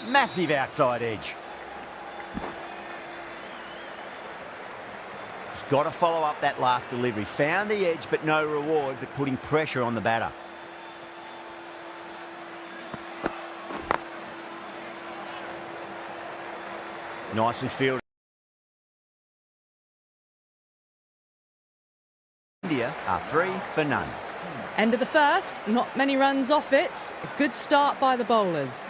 Massive outside edge. Just got to follow up that last delivery. Found the edge, but no reward, but putting pressure on the batter. Nicely fielded. India are 3 for none. End of the first, not many runs off it. A good start by the bowlers.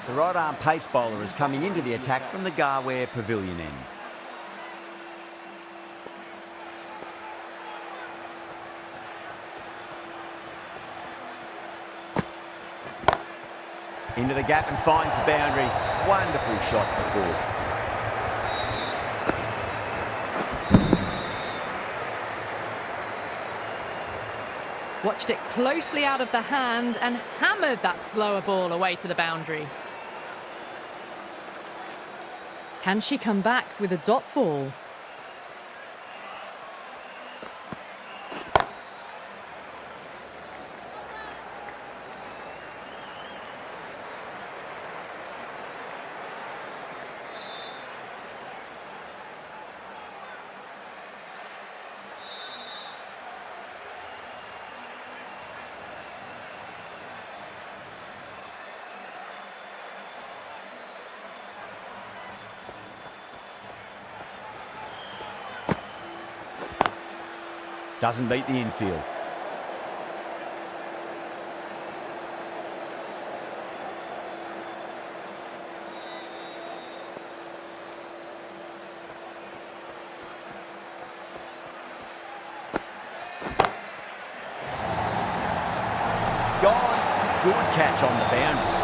The right-arm pace bowler is coming into the attack from the Garware Pavilion end. Into the gap and finds the boundary. Wonderful shot for 4. Watched it closely out of the hand and hammered that slower ball away to the boundary. Can she come back with a dot ball? Doesn't beat the infield. Gone. Good catch on the boundary.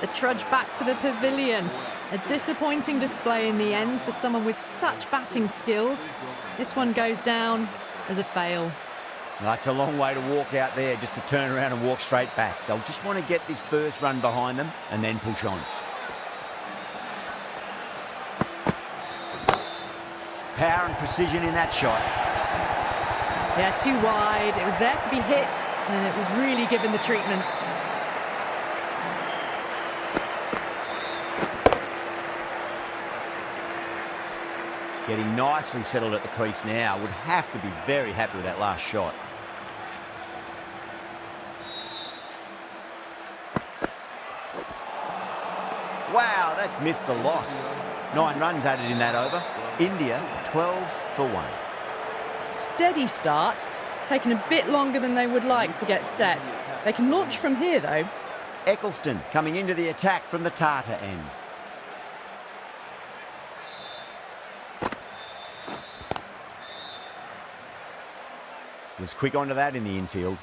The trudge back to the pavilion. A disappointing display in the end for someone with such batting skills. This one goes down as a fail. That's a long way to walk out there just to turn around and walk straight back. They'll just want to get this first run behind them and then push on. Power and precision in that shot. Yeah, too wide. It was there to be hit and it was really given the treatment. Getting nicely settled at the crease now. Would have to be very happy with that last shot. Wow, that's missed the lot. 9 runs added in that over. India 12 for 1. Steady start. Taking a bit longer than they would like to get set. They can launch from here though. Eccleston coming into the attack from the Tata end. Was quick onto that in the infield.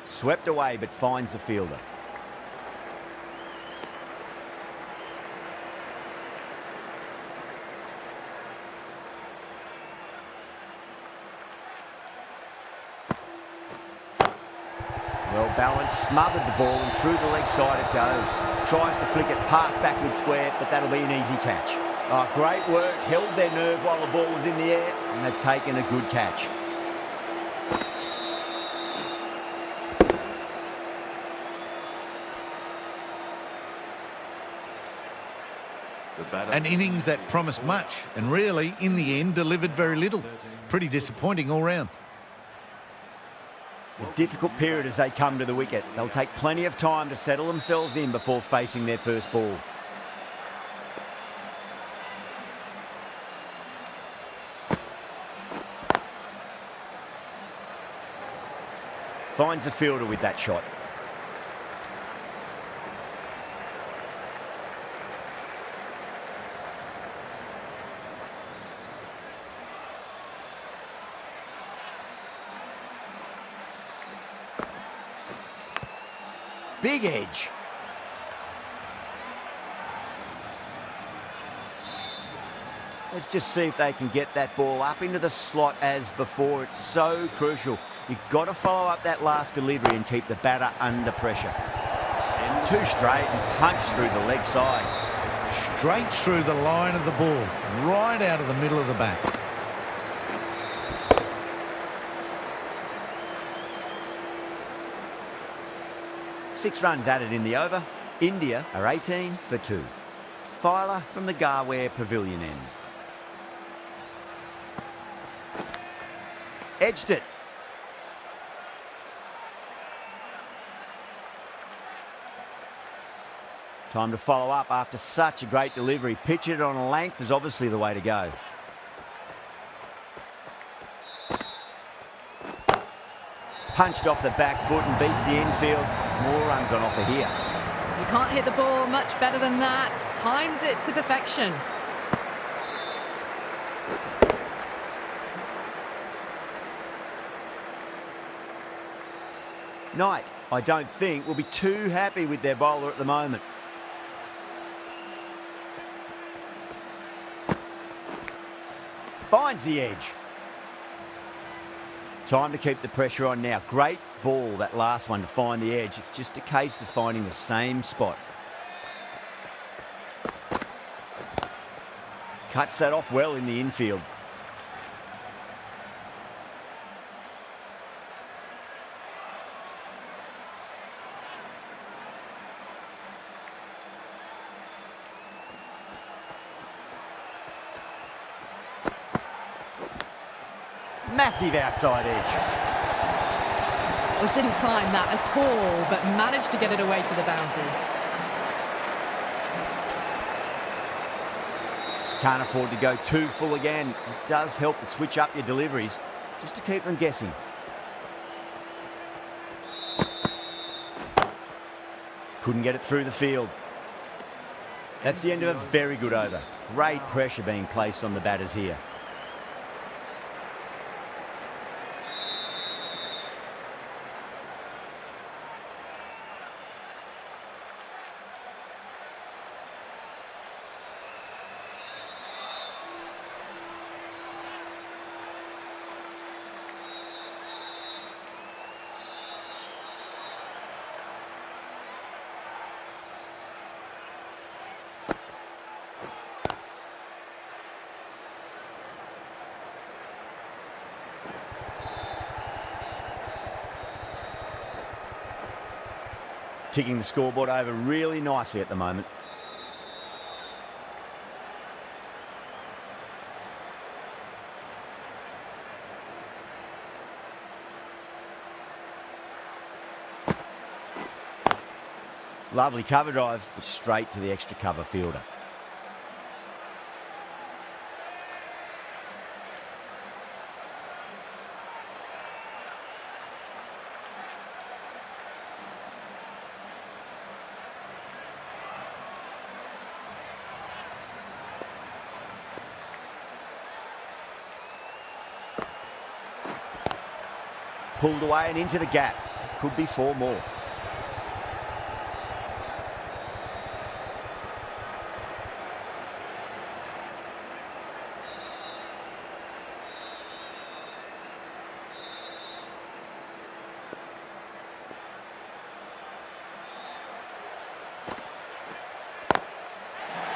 Swept away but finds the fielder. Well balanced, smothered the ball and through the leg side it goes. Tries to flick it past backward square, but that'll be an easy catch. Oh, great work, held their nerve while the ball was in the air, and they've taken a good catch. An innings that promised much and really, in the end, delivered very little. Pretty disappointing all round. A difficult period as they come to the wicket. They'll take plenty of time to settle themselves in before facing their first ball. Finds the fielder with that shot. Big edge. Let's just see if they can get that ball up into the slot as before. It's so crucial. You've got to follow up that last delivery and keep the batter under pressure. And 2 straight and punch through the leg side. Straight through the line of the ball, right out of the middle of the bat. Six runs added in the over. India are 18 for 2. Filer from the Garware Pavilion end. Edged it. Time to follow up after such a great delivery. Pitch it on a length is obviously the way to go. Punched off the back foot and beats the infield. More runs on offer here. You can't hit the ball much better than that. Timed it to perfection. Knight, I don't think, will be too happy with their bowler at the moment. Finds the edge. Time to keep the pressure on now. Great ball, that last one, to find the edge. It's just a case of finding the same spot. Cuts that off well in the infield. Massive outside edge. Well, didn't time that at all, but managed to get it away to the boundary. Can't afford to go too full again. It does help to switch up your deliveries, just to keep them guessing. Couldn't get it through the field. That's the end of a very good over. Great pressure being placed on the batters here. Ticking the scoreboard over really nicely at the moment. Lovely cover drive, but straight to the extra cover fielder. Pulled away and into the gap. Could be 4 more.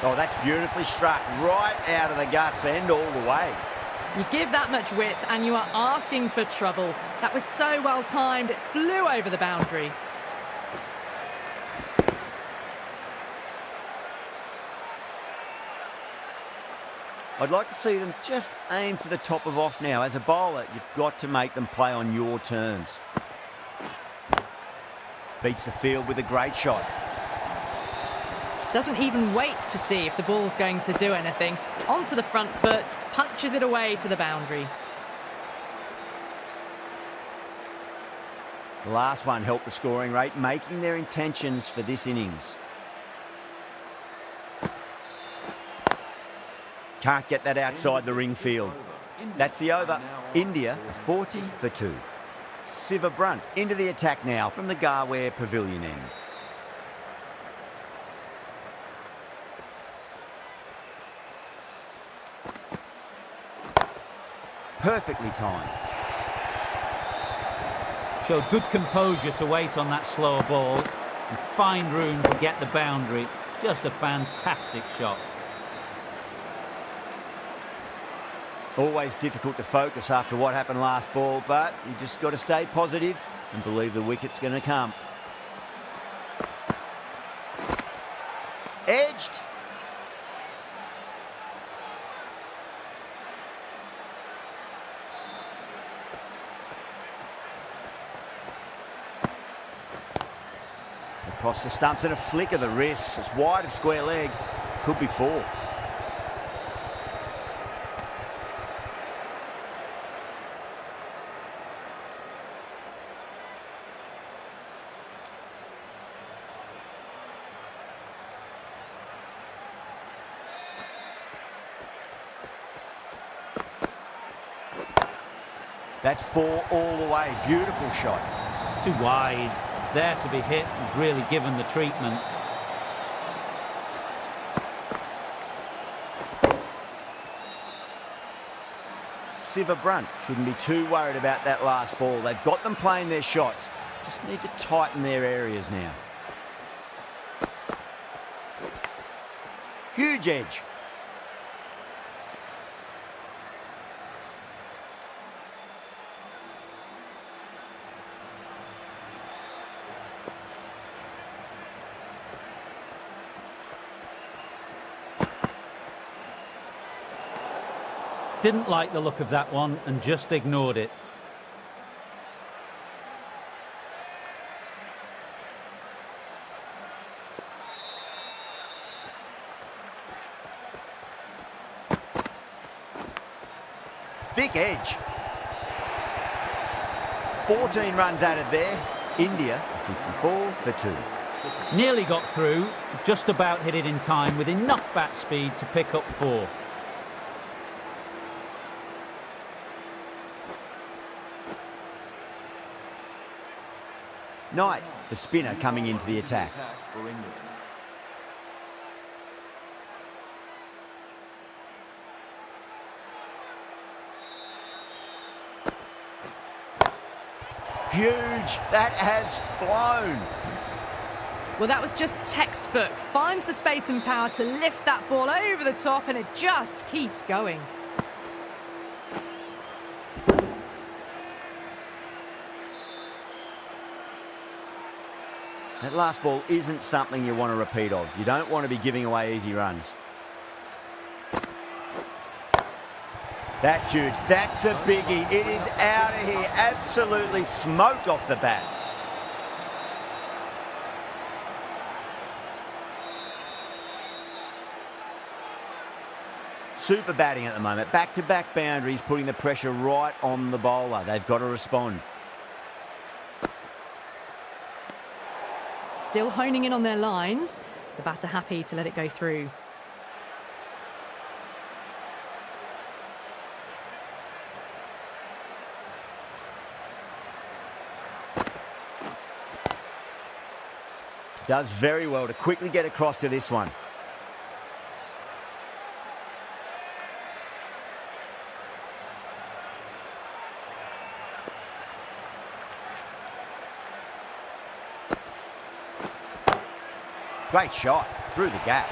Oh, that's beautifully struck. Right out of the guts and all the way. You give that much width and you are asking for trouble. That was so well timed, it flew over the boundary. I'd like to see them just aim for the top of off now. As a bowler, you've got to make them play on your terms. Beats the field with a great shot. Doesn't even wait to see if the ball's going to do anything. Onto the front foot, punches it away to the boundary. The last one helped the scoring rate, making their intentions for this innings. Can't get that outside the ring field. That's the over. India 40 for 2. Siva Brunt into the attack now from the Garware Pavilion end. Perfectly timed. Showed good composure to wait on that slower ball and find room to get the boundary. Just a fantastic shot. Always difficult to focus after what happened last ball, but you just got to stay positive and believe the wicket's going to come. Edged. Across the stumps and a flick of the wrist. It's wide of square leg. Could be 4. That's 4 all the way. Beautiful shot. Too wide. It's there to be hit. He's really given the treatment. Siva Brunt shouldn't be too worried about that last ball. They've got them playing their shots. Just need to tighten their areas now. Huge edge. Didn't like the look of that one and just ignored it. Thick edge. 14 runs added there. India 54 for 2. Nearly got through, just about hit it in time with enough bat speed to pick up 4. Knight, the spinner, coming into the attack. Huge. That has flown. Well, that was just textbook. Finds the space and power to lift that ball over the top, and it just keeps going. That last ball isn't something you want to repeat of. You don't want to be giving away easy runs. That's huge. That's a biggie. It is out of here. Absolutely smoked off the bat. Super batting at the moment. Back-to-back boundaries, putting the pressure right on the bowler. They've got to respond. Still honing in on their lines. The batter happy to let it go through. Does very well to quickly get across to this one. Great shot through the gap.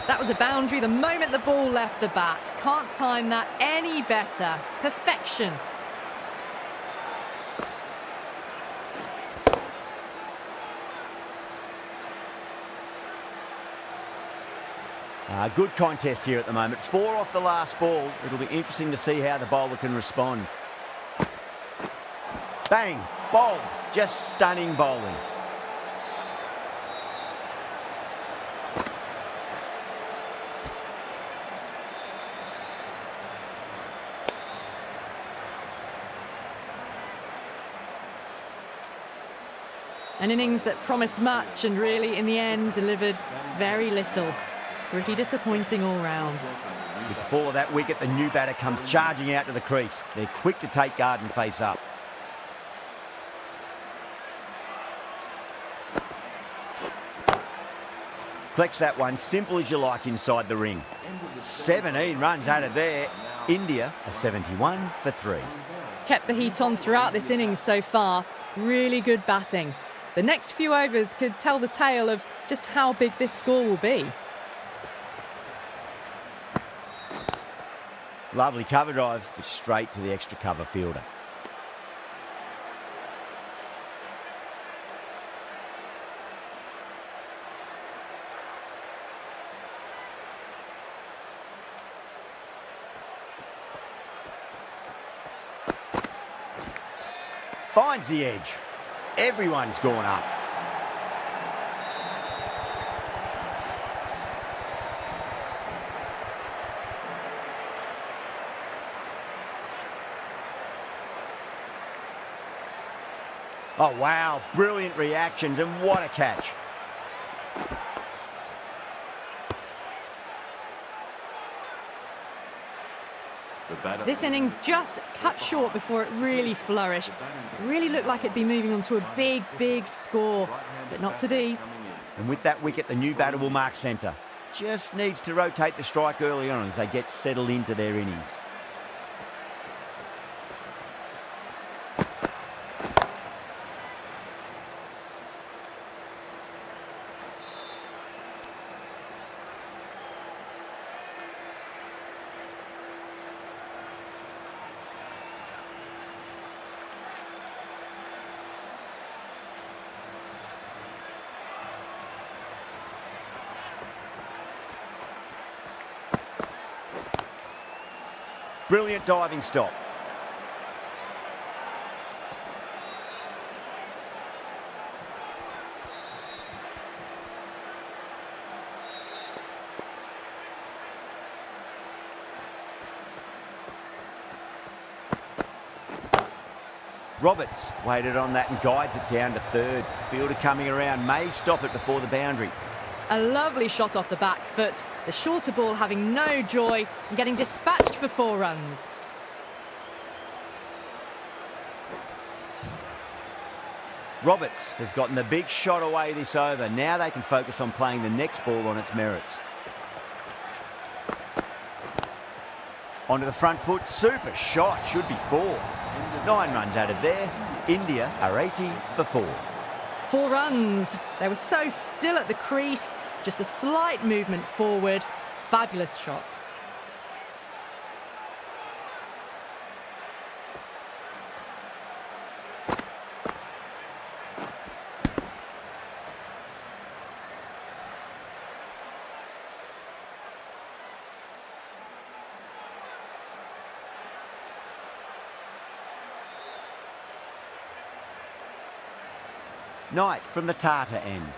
That was a boundary the moment the ball left the bat. Can't time that any better. Perfection. Good contest here at the moment. 4 off the last ball. It'll be interesting to see how the bowler can respond. Bang, bowled. Just stunning bowling. An innings that promised much and really, in the end, delivered very little. Pretty disappointing all round. With the fall of that wicket, the new batter comes charging out to the crease. They're quick to take guard and face up. Collects that one, simple as you like, inside the ring. 17 runs added there. India are 71 for 3. Kept the heat on throughout this innings so far. Really good batting. The next few overs could tell the tale of just how big this score will be. Lovely cover drive, but straight to the extra cover fielder. Finds the edge. Everyone's gone up. Oh, wow. Brilliant reactions, and what a catch. This innings just cut short before it really flourished. It really looked like it'd be moving on to a big, big score, but not to be. And with that wicket, the new batter will mark centre. Just needs to rotate the strike early on as they get settled into their innings. Brilliant diving stop. Roberts waited on that and guides it down to third. Fielder coming around may stop it before the boundary. A lovely shot off the back foot. The shorter ball having no joy and getting dispatched for 4 runs. Roberts has gotten the big shot away this over. Now they can focus on playing the next ball on its merits. Onto the front foot. Super shot. Should be 4. 9 runs added there. India are 80 for 4. 4 runs. They were so still at the crease. Just a slight movement forward. Fabulous shot. Knight from the Tata end.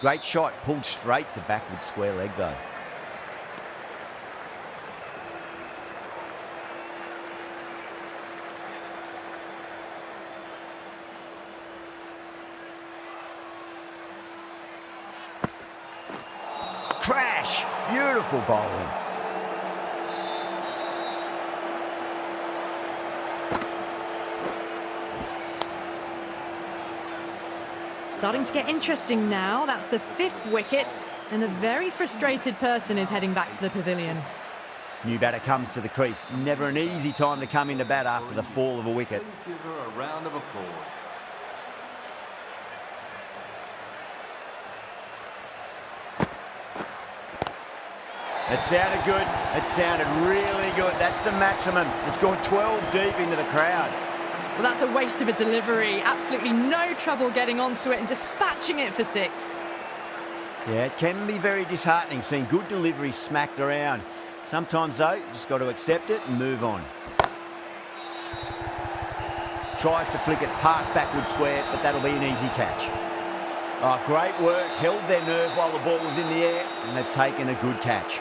Great shot, pulled straight to backward square leg though. Crash! Beautiful bowling. Starting to get interesting now. That's the 5th wicket, and a very frustrated person is heading back to the pavilion. New batter comes to the crease. Never an easy time to come into bat after the fall of a wicket. Please give her a round of applause. It sounded good. It sounded really good. That's a maximum. It's gone 12 deep into the crowd. Well, that's a waste of a delivery. Absolutely no trouble getting onto it and dispatching it for 6. Yeah, it can be very disheartening seeing good deliveries smacked around. Sometimes, though, you just got to accept it and move on. Tries to flick it past backward square, but that'll be an easy catch. Oh, great work. Held their nerve while the ball was in the air, and they've taken a good catch.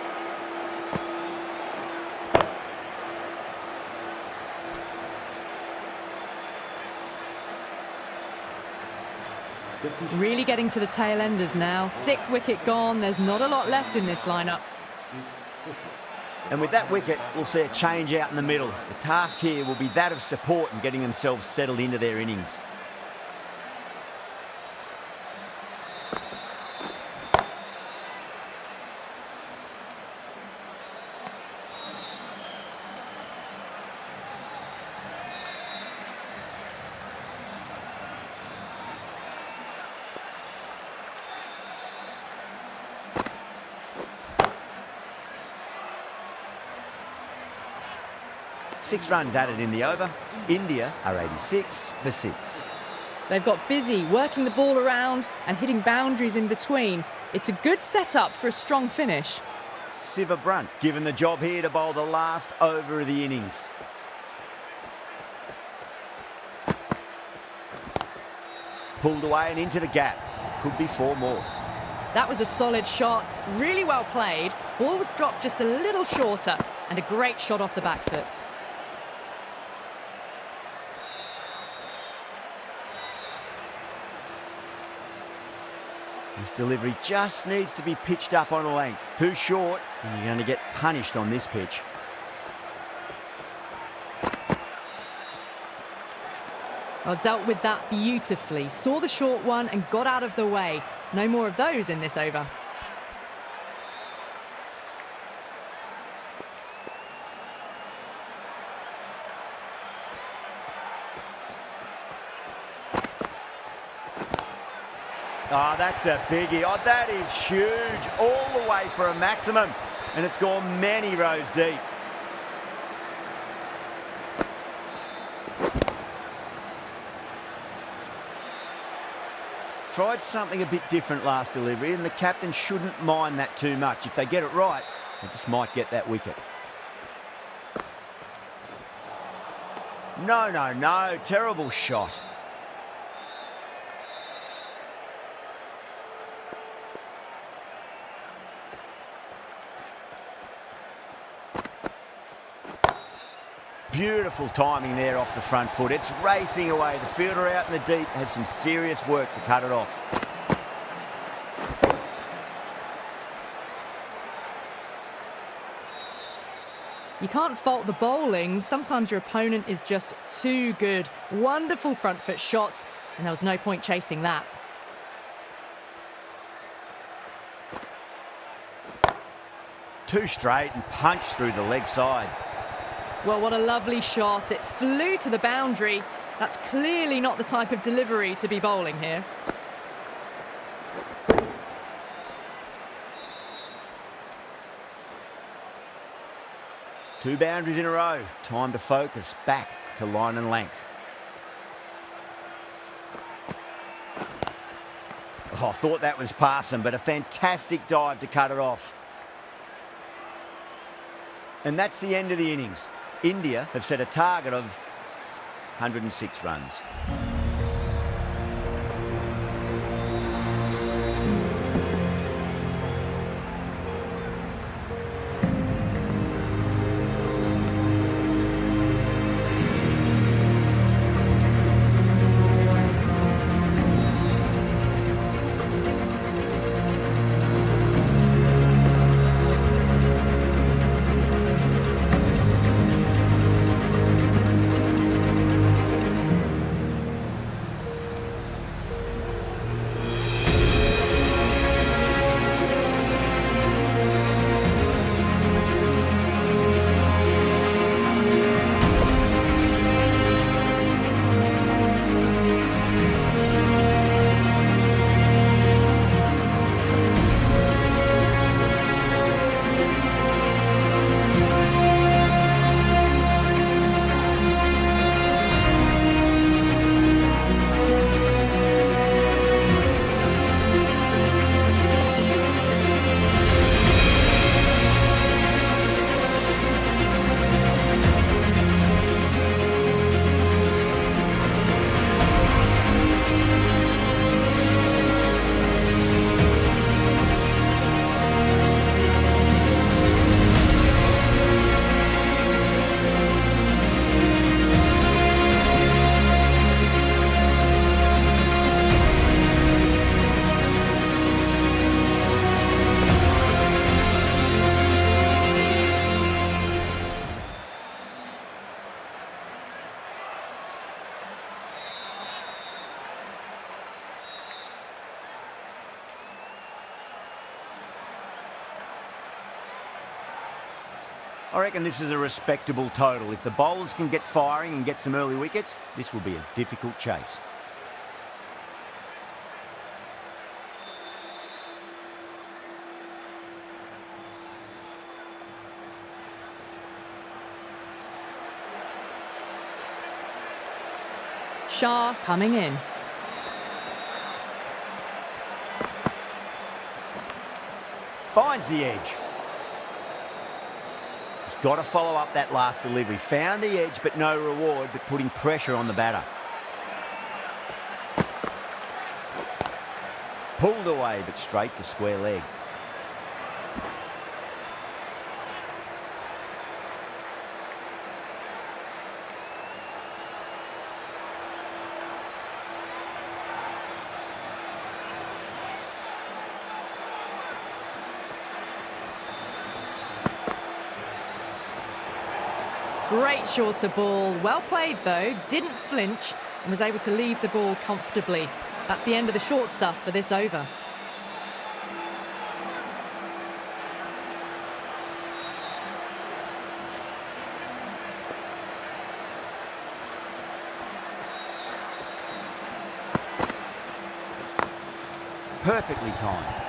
Really getting to the tail enders now. 6th wicket gone. There's not a lot left in this lineup. And with that wicket, we'll see a change out in the middle. The task here will be that of support and getting themselves settled into their innings. 6 runs added in the over. India are 86 for 6. They've got busy working the ball around and hitting boundaries in between. It's a good setup for a strong finish. Siva Brunt given the job here to bowl the last over of the innings. Pulled away and into the gap. Could be 4 more. That was a solid shot, really well played. Ball was dropped just a little shorter and a great shot off the back foot. This delivery just needs to be pitched up on a length. Too short, and you're going to get punished on this pitch. Well, dealt with that beautifully. Saw the short one and got out of the way. No more of those in this over. Oh, that's a biggie. Oh, that is huge. All the way for a maximum. And it's gone many rows deep. Tried something a bit different last delivery, and the captain shouldn't mind that too much. If they get it right, they just might get that wicket. No, no, no. Terrible shot. Beautiful timing there off the front foot. It's racing away. The fielder out in the deep has some serious work to cut it off. You can't fault the bowling. Sometimes your opponent is just too good. Wonderful front foot shot, and there was no point chasing that. Too straight and punched through the leg side. Well, what a lovely shot. It flew to the boundary. That's clearly not the type of delivery to be bowling here. Two boundaries in a row. Time to focus. Back to line and length. Oh, I thought that was passing, but a fantastic dive to cut it off. And that's the end of the innings. India have set a target of 106 runs. I reckon this is a respectable total. If the bowlers can get firing and get some early wickets, this will be a difficult chase. Shah coming in. Finds the edge. He's got to follow up that last delivery. Found the edge, but no reward, but putting pressure on the batter. Pulled away, but straight to square leg. Great shorter ball. Well played, though. Didn't flinch and was able to leave the ball comfortably. That's the end of the short stuff for this over. Perfectly timed.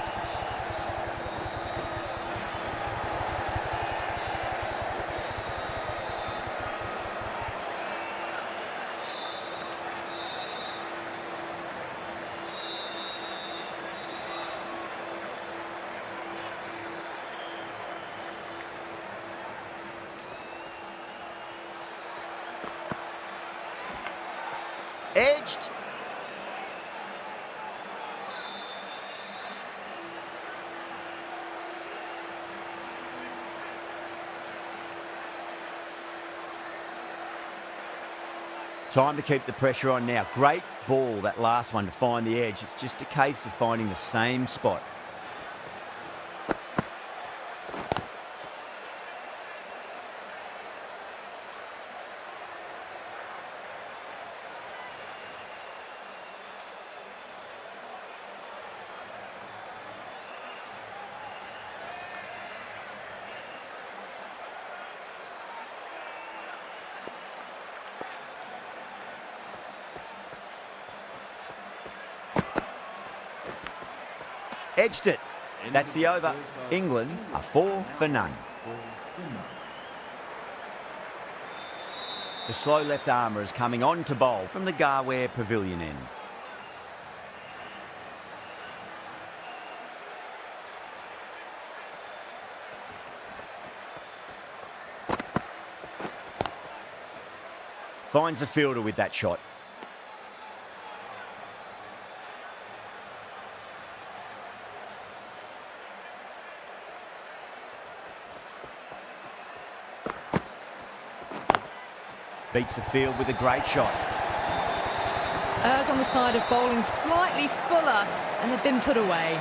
Edged. Time to keep the pressure on now. Great ball, that last one, to find the edge. It's just a case of finding the same spot. Edged it. That's the over. England are 4 for none. The slow left armour is coming on to bowl from the Garware Pavilion end. Finds the fielder with that shot. Beats the field with a great shot. Errs on the side of bowling slightly fuller, and they've been put away.